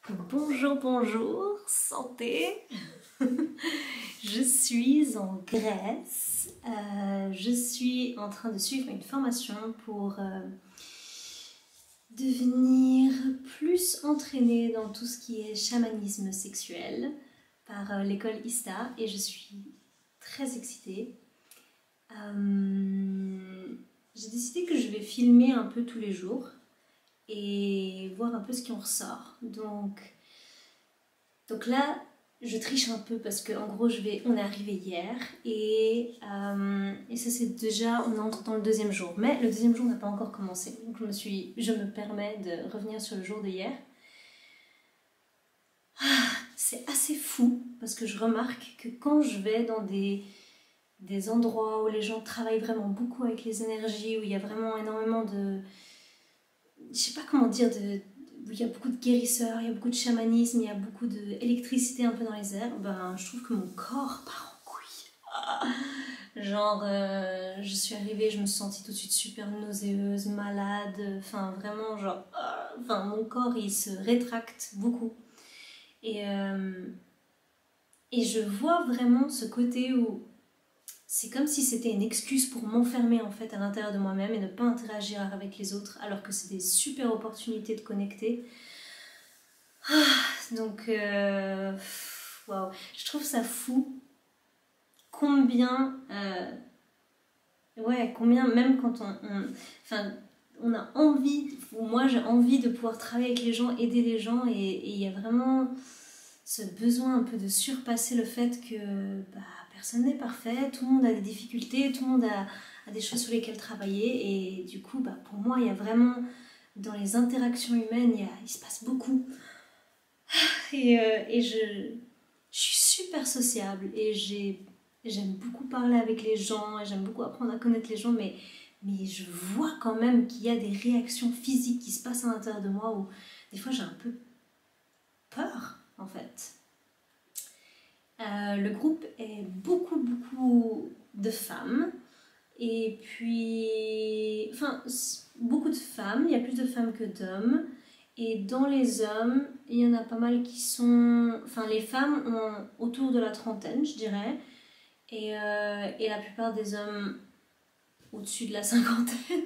Bonjour, bonjour, santé. Je suis en Grèce. Je suis en train de suivre une formation pour devenir plus entraînée dans tout ce qui est chamanisme sexuel par l'école ISTA et je suis très excitée. J'ai décidé que je vais filmer un peu tous les jours et voir un peu ce qui en ressort. Donc là, je triche un peu parce qu'en gros, on est arrivé hier et ça c'est déjà, on entre dans le deuxième jour. Mais le deuxième jour n'a pas encore commencé. Donc je me permets de revenir sur le jour de hier. C'est assez fou parce que je remarque que quand je vais dans des endroits où les gens travaillent vraiment beaucoup avec les énergies, où il y a vraiment énormément de... Je sais pas comment dire, où il y a beaucoup de guérisseurs, il y a beaucoup de chamanisme, il y a beaucoup d'électricité un peu dans les airs, ben, je trouve que mon corps part en couille. Genre, je suis arrivée, je me suis sentie tout de suite super nauséeuse, malade, enfin vraiment, genre, enfin mon corps il se rétracte beaucoup. Et je vois vraiment ce côté où c'est comme si c'était une excuse pour m'enfermer en fait à l'intérieur de moi-même et ne pas interagir avec les autres alors que c'est des super opportunités de connecter. Donc, waouh, je trouve ça fou combien, combien même quand on a envie, ou moi j'ai envie de pouvoir travailler avec les gens, aider les gens et il y a vraiment ce besoin un peu de surpasser le fait que personne n'est parfait, tout le monde a des difficultés, tout le monde a des choses sur lesquelles travailler et du coup pour moi il y a vraiment dans les interactions humaines il se passe beaucoup et je suis super sociable et j'aime beaucoup parler avec les gens et j'aime beaucoup apprendre à connaître les gens mais je vois quand même qu'il y a des réactions physiques qui se passent à l'intérieur de moi où des fois j'ai un peu peur en fait. Le groupe est beaucoup de femmes et puis enfin beaucoup de femmes, il y a plus de femmes que d'hommes et dans les hommes il y en a pas mal qui sont, enfin les femmes ont autour de la trentaine je dirais et la plupart des hommes au-dessus de la cinquantaine.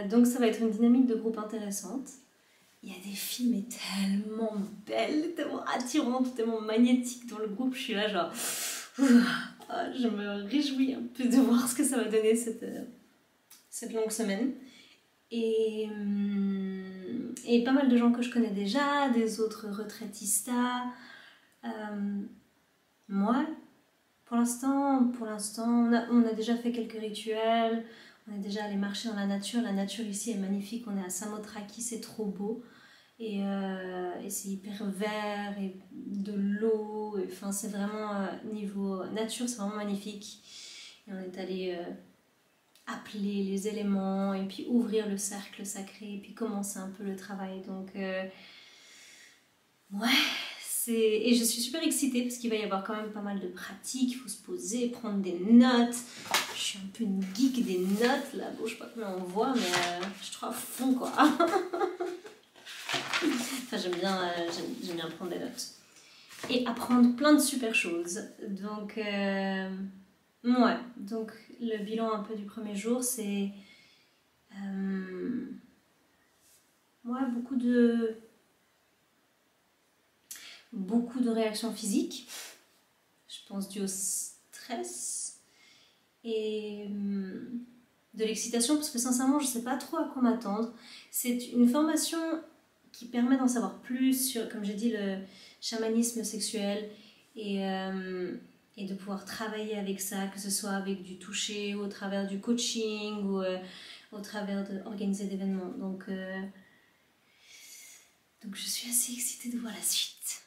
Donc ça va être une dynamique de groupe intéressante. Il y a des filles mais tellement belles, tellement attirantes, tellement magnétiques dans le groupe. Je suis là genre... je me réjouis un peu de voir ce que ça va donner cette longue semaine. Et pas mal de gens que je connais déjà, des autres retraitistas. Moi, pour l'instant, on a déjà fait quelques rituels. On est déjà allé marcher dans la nature. La nature ici est magnifique. On est à Samothraki, c'est trop beau. Et c'est hyper vert et de l'eau. Enfin, c'est vraiment niveau nature, c'est vraiment magnifique. Et on est allé appeler les éléments et puis ouvrir le cercle sacré et puis commencer un peu le travail. Donc, ouais. Et je suis super excitée parce qu'il va y avoir quand même pas mal de pratiques, il faut se poser, prendre des notes. Je suis un peu une geek des notes là, bon je sais pas comment on voit mais je suis trop à fond quoi. Enfin j'aime bien prendre des notes. Et apprendre plein de super choses. Donc ouais, donc le bilan un peu du premier jour c'est ouais, beaucoup de réactions physiques, je pense dû au stress et de l'excitation parce que sincèrement je sais pas trop à quoi m'attendre. C'est une formation qui permet d'en savoir plus sur, comme j'ai dit, le chamanisme sexuel et de pouvoir travailler avec ça, que ce soit avec du toucher ou au travers du coaching ou au travers d'organiser d'événements. Donc je suis assez excitée de voir la suite.